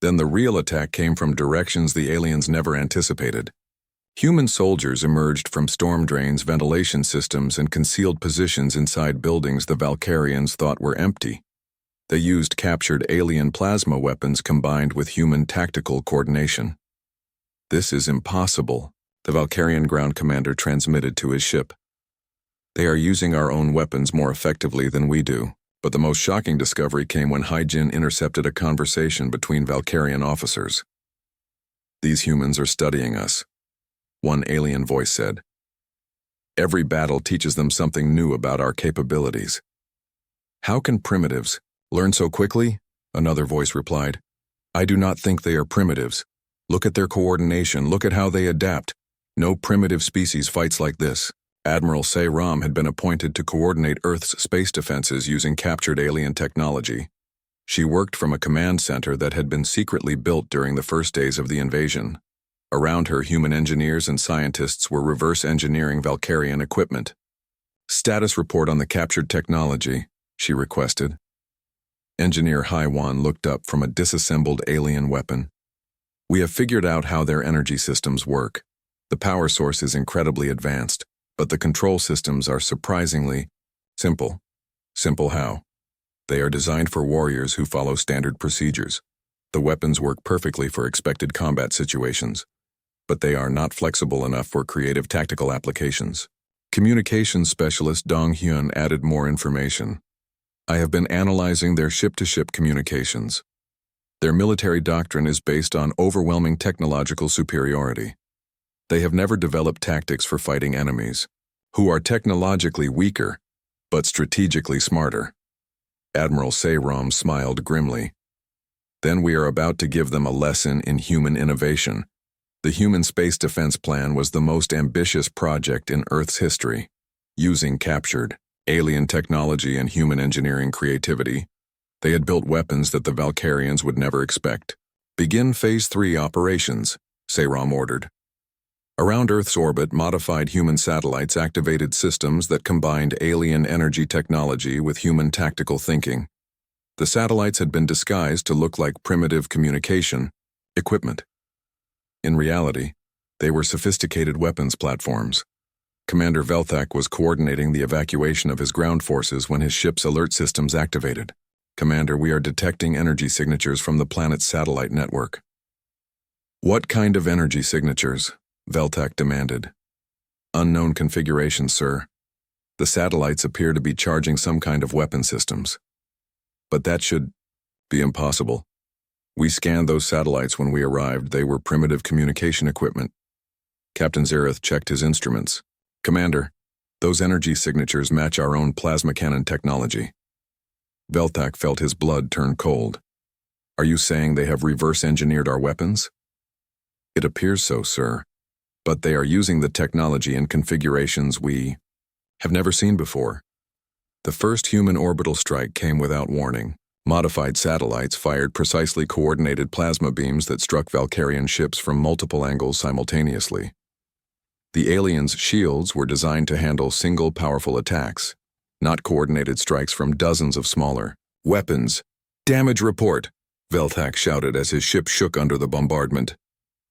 Then the real attack came from directions the aliens never anticipated. Human soldiers emerged from storm drains, ventilation systems, and concealed positions inside buildings the Valkyrians thought were empty. They used captured alien plasma weapons combined with human tactical coordination. "This is impossible," the Valkyrian ground commander transmitted to his ship. "They are using our own weapons more effectively than we do." But the most shocking discovery came when Hyjin intercepted a conversation between Valkyrian officers. "These humans are studying us," one alien voice said. "Every battle teaches them something new about our capabilities." "How can primitives learn so quickly?" another voice replied. "I do not think they are primitives. Look at their coordination, look at how they adapt. No primitive species fights like this." Admiral Se-Ram had been appointed to coordinate Earth's space defenses using captured alien technology. She worked from a command center that had been secretly built during the first days of the invasion. Around her, human engineers and scientists were reverse engineering Valkyrian equipment. "Status report on the captured technology," she requested. Engineer Haiwan looked up from a disassembled alien weapon. "We have figured out how their energy systems work. The power source is incredibly advanced, but the control systems are surprisingly simple." "Simple how?" "They are designed for warriors who follow standard procedures. The weapons work perfectly for expected combat situations, but they are not flexible enough for creative tactical applications." Communications specialist Dong Hyun added more information. "I have been analyzing their ship-to-ship communications. Their military doctrine is based on overwhelming technological superiority. They have never developed tactics for fighting enemies, who are technologically weaker, but strategically smarter." Admiral Se-Ram smiled grimly. "Then we are about to give them a lesson in human innovation. The Human Space Defense Plan was the most ambitious project in Earth's history. Using captured alien technology and human engineering creativity, they had built weapons that the Valkyrians would never expect. Begin Phase 3 operations," Se-Ram ordered. Around Earth's orbit, modified human satellites activated systems that combined alien energy technology with human tactical thinking. The satellites had been disguised to look like primitive communication equipment. In reality, they were sophisticated weapons platforms. Commander Velthak was coordinating the evacuation of his ground forces when his ship's alert systems activated. "Commander, we are detecting energy signatures from the planet's satellite network." "What kind of energy signatures?" Velthak demanded. "Unknown configuration, sir. The satellites appear to be charging some kind of weapon systems. But that should be impossible. We scanned those satellites when we arrived. They were primitive communication equipment." Captain Zareth checked his instruments. "Commander, those energy signatures match our own plasma cannon technology." Velthak felt his blood turn cold. "Are you saying they have reverse engineered our weapons?" "It appears so, sir. But they are using the technology in configurations we have never seen before." The first human orbital strike came without warning. Modified satellites fired precisely coordinated plasma beams that struck Valkyrian ships from multiple angles simultaneously. The aliens' shields were designed to handle single powerful attacks, not coordinated strikes from dozens of smaller weapons. "Damage report," Velthak shouted as his ship shook under the bombardment.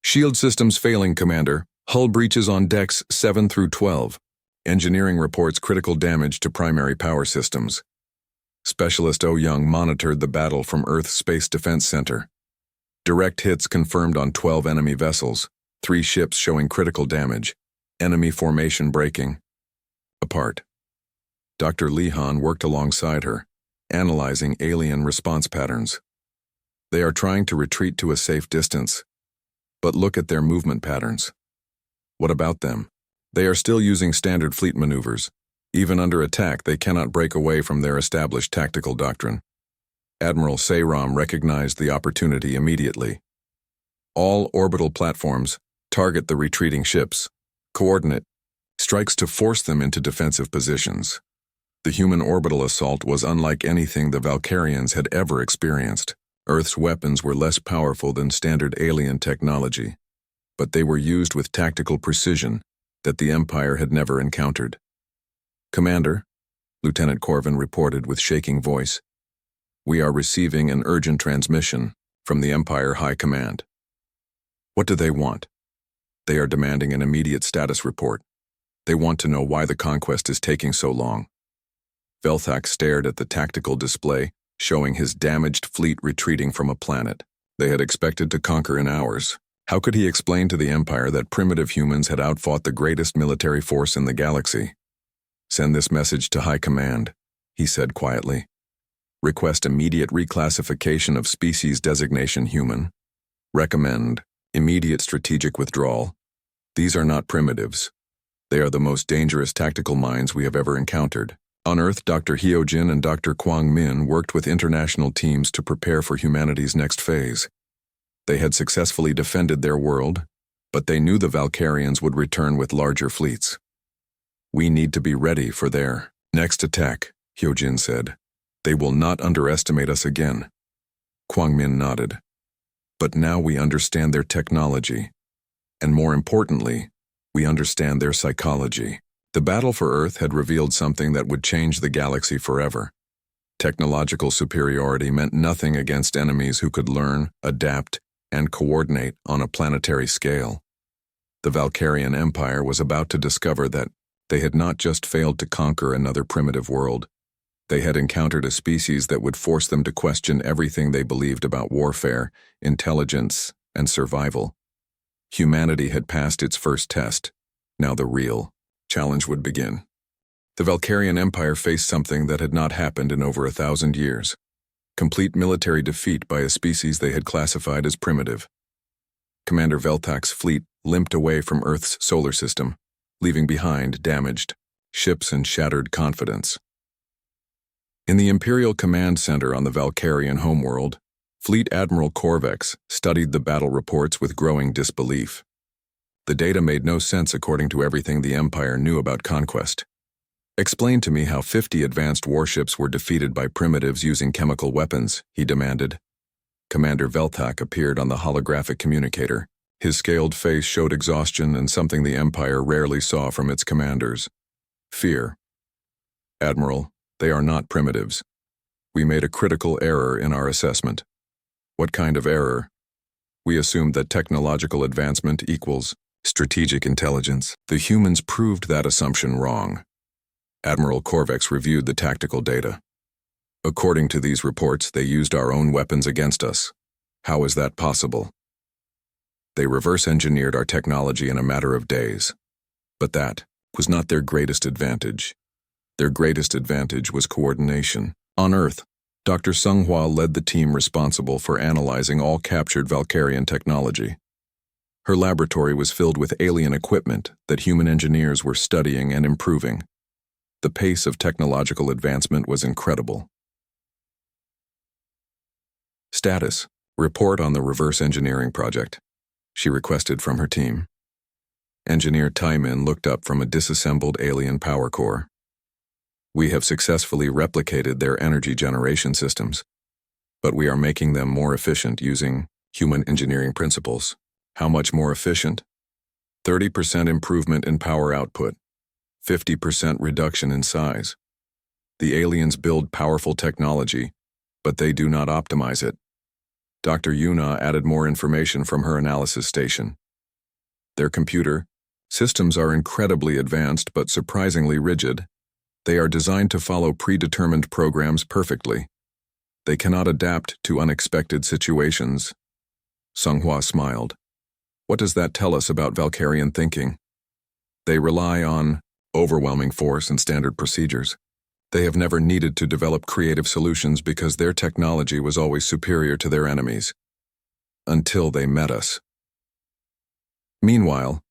"Shield systems failing, Commander. Hull breaches on decks 7 through 12. Engineering reports critical damage to primary power systems." Specialist O Young monitored the battle from Earth's Space Defense Center. Direct hits confirmed on 12 enemy vessels, 3 ships showing critical damage, enemy formation breaking apart. Dr. Lehan worked alongside her, analyzing alien response patterns. "They are trying to retreat to a safe distance, but look at their movement patterns." "What about them?" "They are still using standard fleet maneuvers. Even under attack, they cannot break away from their established tactical doctrine." Admiral Se-Ram recognized the opportunity immediately. "All orbital platforms, target the retreating ships. Coordinate strikes to force them into defensive positions." The human orbital assault was unlike anything the Valkyrians had ever experienced. Earth's weapons were less powerful than standard alien technology, but they were used with tactical precision that the Empire had never encountered. "Commander," Lieutenant Corvin reported with shaking voice, "we are receiving an urgent transmission from the Empire High Command." "What do they want?" "They are demanding an immediate status report. They want to know why the conquest is taking so long." Velthak stared at the tactical display, showing his damaged fleet retreating from a planet they had expected to conquer in hours. How could he explain to the Empire that primitive humans had outfought the greatest military force in the galaxy? "Send this message to High Command," he said quietly. "Request immediate reclassification of species designation human. Recommend immediate strategic withdrawal. These are not primitives. They are the most dangerous tactical minds we have ever encountered." On Earth, Dr. Hyojin and Dr. Kwang Min worked with international teams to prepare for humanity's next phase. They had successfully defended their world, but they knew the Valkyrians would return with larger fleets. "We need to be ready for their next attack," Hyojin said. "They will not underestimate us again." Kwang Min nodded. "But now we understand their technology, and more importantly, we understand their psychology." The battle for Earth had revealed something that would change the galaxy forever. Technological superiority meant nothing against enemies who could learn, adapt, and coordinate on a planetary scale. The Valkyrian Empire was about to discover that they had not just failed to conquer another primitive world, they had encountered a species that would force them to question everything they believed about warfare, intelligence, and survival. Humanity had passed its first test. Now the real challenge would begin. The Valkyrian Empire faced something that had not happened in over 1,000 years. Complete military defeat by a species they had classified as primitive. Commander Veltak's fleet limped away from Earth's solar system, leaving behind damaged ships and shattered confidence. In the Imperial Command Center on the Valkyrian homeworld, Fleet Admiral Korvex studied the battle reports with growing disbelief. The data made no sense according to everything the Empire knew about conquest. "Explain to me how 50 advanced warships were defeated by primitives using chemical weapons," he demanded. Commander Veltak appeared on the holographic communicator. His scaled face showed exhaustion and something the Empire rarely saw from its commanders: fear. "Admiral, they are not primitives. We made a critical error in our assessment." "What kind of error?" "We assumed that technological advancement equals strategic intelligence. The humans proved that assumption wrong." Admiral Korvex reviewed the tactical data. "According to these reports, they used our own weapons against us. How is that possible?" "They reverse-engineered our technology in a matter of days. But that was not their greatest advantage. Their greatest advantage was coordination." On Earth, Dr. Sunghua led the team responsible for analyzing all captured Valkyrian technology. Her laboratory was filled with alien equipment that human engineers were studying and improving. The pace of technological advancement was incredible. "Status: report on the reverse engineering project," she requested from her team. Engineer Taimin looked up from a disassembled alien power core. "We have successfully replicated their energy generation systems, but we are making them more efficient using human engineering principles." "How much more efficient?" 30% improvement in power output, 50% reduction in size. The aliens build powerful technology, but they do not optimize it. Dr. Yuna added more information from her analysis station. "Their computer systems are incredibly advanced but surprisingly rigid. They are designed to follow predetermined programs perfectly. They cannot adapt to unexpected situations." Sunghua smiled. "What does that tell us about Valkyrian thinking?" "They rely on overwhelming force and standard procedures. They have never needed to develop creative solutions because their technology was always superior to their enemies. Until they met us." Meanwhile,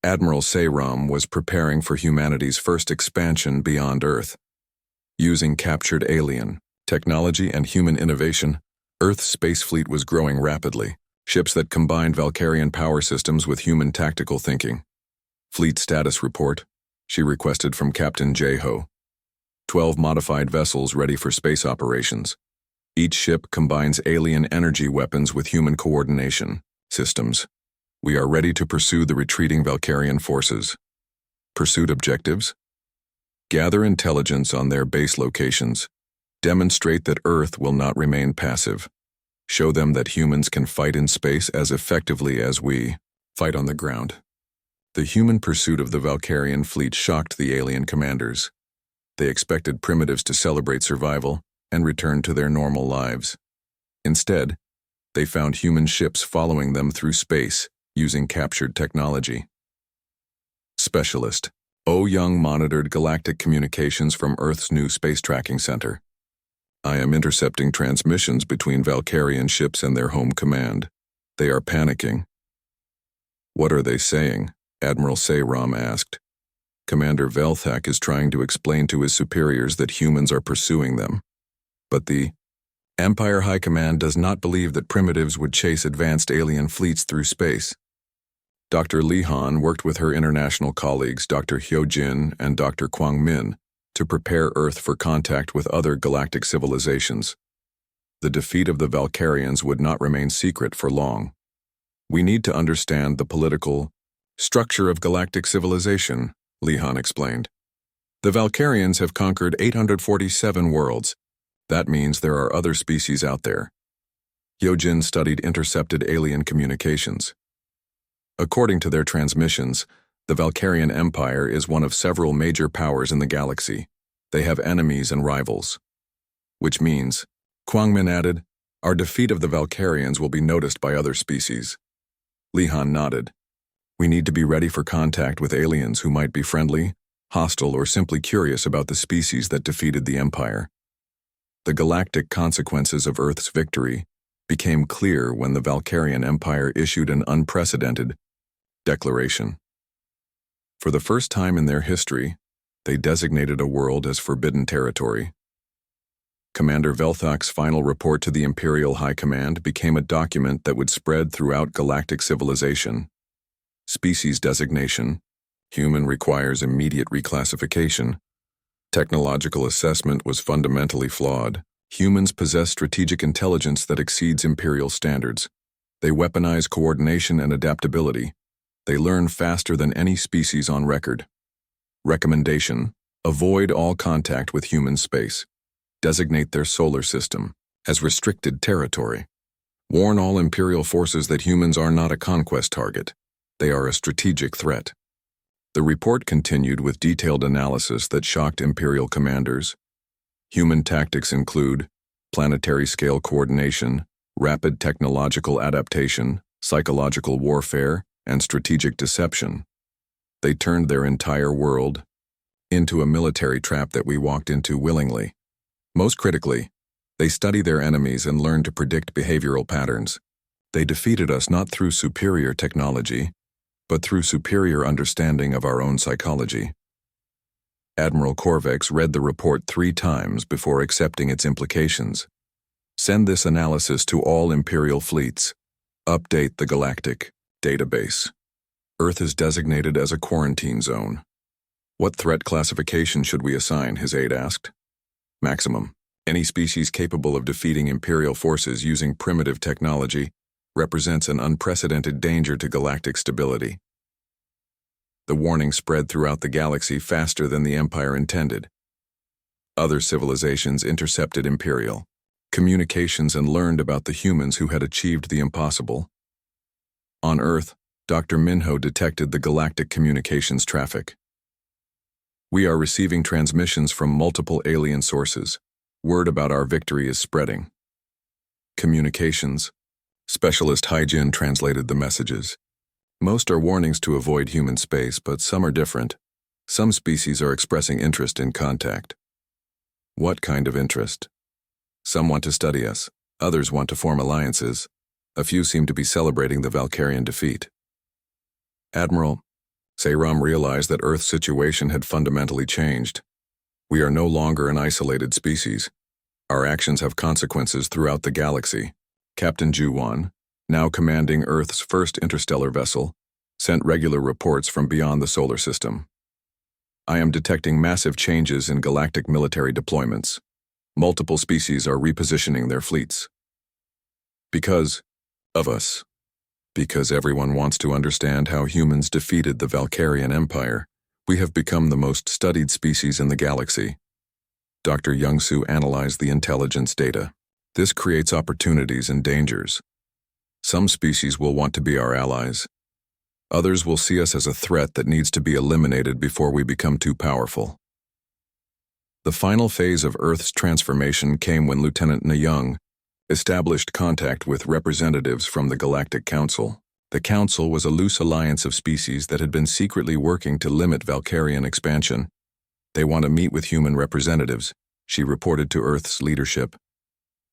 Admiral Seyram was preparing for humanity's first expansion beyond Earth. Using captured alien technology and human innovation, Earth's space fleet was growing rapidly. Ships that combined Valkyrian power systems with human tactical thinking. "Fleet status report," she requested from Captain Jeho. 12 modified vessels ready for space operations. Each ship combines alien energy weapons with human coordination systems. We are ready to pursue the retreating Valkyrian forces. Pursuit objectives: gather intelligence on their base locations. Demonstrate that Earth will not remain passive. Show them that humans can fight in space as effectively as we fight on the ground. The human pursuit of the Valkyrian fleet shocked the alien commanders. They expected primitives to celebrate survival, and returned to their normal lives. Instead, they found human ships following them through space using captured technology. Specialist. Young monitored galactic communications from Earth's new space tracking center. I am intercepting transmissions between Valkyrian ships and their home command. They are panicking. What are they saying? Admiral Seyram asked. Commander Velthak is trying to explain to his superiors that humans are pursuing them. But the Empire High Command does not believe that primitives would chase advanced alien fleets through space. Dr. Li Han worked with her international colleagues Dr. Hyojin and Dr. Kwang Min to prepare Earth for contact with other galactic civilizations. The defeat of the Valkyrians would not remain secret for long. We need to understand the political structure of galactic civilization, Li Han explained. The Valkyrians have conquered 847 worlds. That means there are other species out there. Hyojin studied intercepted alien communications. According to their transmissions, the Valkyrian Empire is one of several major powers in the galaxy. They have enemies and rivals. Which means, Kwang Min added, our defeat of the Valkyrians will be noticed by other species. Li Han nodded. We need to be ready for contact with aliens who might be friendly, hostile, or simply curious about the species that defeated the Empire. The galactic consequences of Earth's victory became clear when the Valkyrian Empire issued an unprecedented declaration. For the first time in their history, they designated a world as forbidden territory. Commander Velthak's final report to the Imperial High Command became a document that would spread throughout galactic civilization. Species designation. Human requires immediate reclassification. Technological assessment was fundamentally flawed. Humans possess strategic intelligence that exceeds Imperial standards. They weaponize coordination and adaptability. They learn faster than any species on record. Recommendation: avoid all contact with human space. Designate their solar system as restricted territory. Warn all Imperial forces that humans are not a conquest target. They are a strategic threat. The report continued with detailed analysis that shocked Imperial commanders. Human tactics include planetary-scale coordination, rapid technological adaptation, psychological warfare, and strategic deception. They turned their entire world into a military trap that we walked into willingly. Most critically, they study their enemies and learn to predict behavioral patterns. They defeated us not through superior technology, but through superior understanding of our own psychology. Admiral Korvex read the report 3 times before accepting its implications. Send this analysis to all Imperial fleets. Update the Galactic database. Earth is designated as a quarantine zone. What threat classification should we assign? His aide asked. Maximum. Any species capable of defeating Imperial forces using primitive technology represents an unprecedented danger to galactic stability. The warning spread throughout the galaxy faster than the Empire intended. Other civilizations intercepted Imperial communications and learned about the humans who had achieved the impossible. On Earth, Dr. Minho detected the galactic communications traffic. We are receiving transmissions from multiple alien sources. Word about our victory is spreading. Communications. Specialist Hyjin translated the messages. Most are warnings to avoid human space, but some are different. Some species are expressing interest in contact. What kind of interest? Some want to study us. Others want to form alliances. A few seem to be celebrating the Valkyrian defeat. Admiral Seyram realized that Earth's situation had fundamentally changed. We are no longer an isolated species. Our actions have consequences throughout the galaxy. Captain Juwan, now commanding Earth's first interstellar vessel, sent regular reports from beyond the solar system. I am detecting massive changes in galactic military deployments. Multiple species are repositioning their fleets. Because of us. Because everyone wants to understand how humans defeated the Valkyrian Empire, we have become the most studied species in the galaxy. Dr. Youngsu analyzed the intelligence data. This creates opportunities and dangers. Some species will want to be our allies. Others will see us as a threat that needs to be eliminated before we become too powerful. The final phase of Earth's transformation came when Lieutenant Young established contact with representatives from the Galactic Council. The Council was a loose alliance of species that had been secretly working to limit Valkyrian expansion. "They want to meet with human representatives," she reported to Earth's leadership.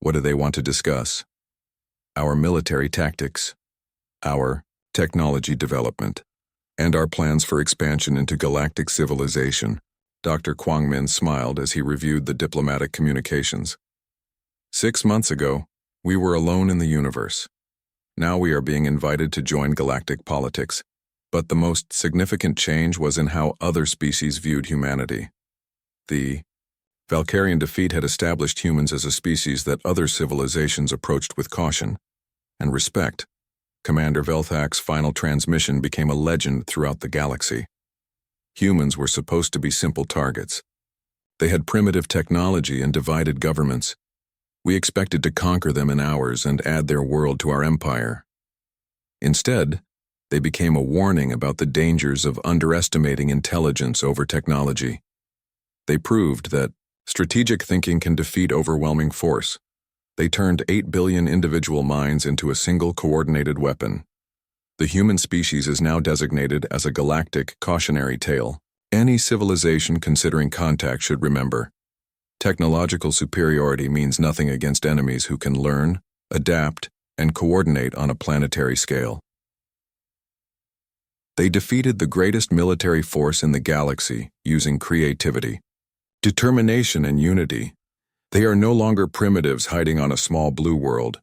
"What do they want to discuss?" "Our military tactics, our technology development, and our plans for expansion into galactic civilization." Dr. Kwangmin smiled as he reviewed the diplomatic communications. 6 months ago, we were alone in the universe. Now we are being invited to join galactic politics, but the most significant change was in how other species viewed humanity. The Valkyrian defeat had established humans as a species that other civilizations approached with caution and respect. Commander Velthak's final transmission became a legend throughout the galaxy. Humans were supposed to be simple targets. They had primitive technology and divided governments. We expected to conquer them in hours and add their world to our empire. Instead, they became a warning about the dangers of underestimating intelligence over technology. They proved that strategic thinking can defeat overwhelming force. They turned 8 billion individual minds into a single coordinated weapon. The human species is now designated as a galactic cautionary tale. Any civilization considering contact should remember, technological superiority means nothing against enemies who can learn, adapt, and coordinate on a planetary scale. They defeated the greatest military force in the galaxy using creativity, determination, and unity. They are no longer primitives hiding on a small blue world.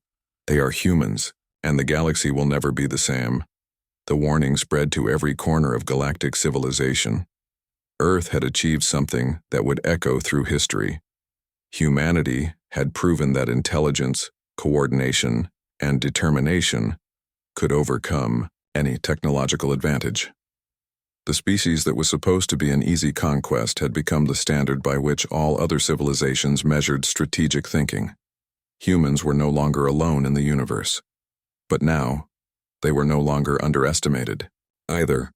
They are humans, and the galaxy will never be the same. The warning spread to every corner of galactic civilization. Earth had achieved something that would echo through history. Humanity had proven that intelligence, coordination, and determination could overcome any technological advantage. The species that was supposed to be an easy conquest had become the standard by which all other civilizations measured strategic thinking. Humans were no longer alone in the universe. But now, they were no longer underestimated, either.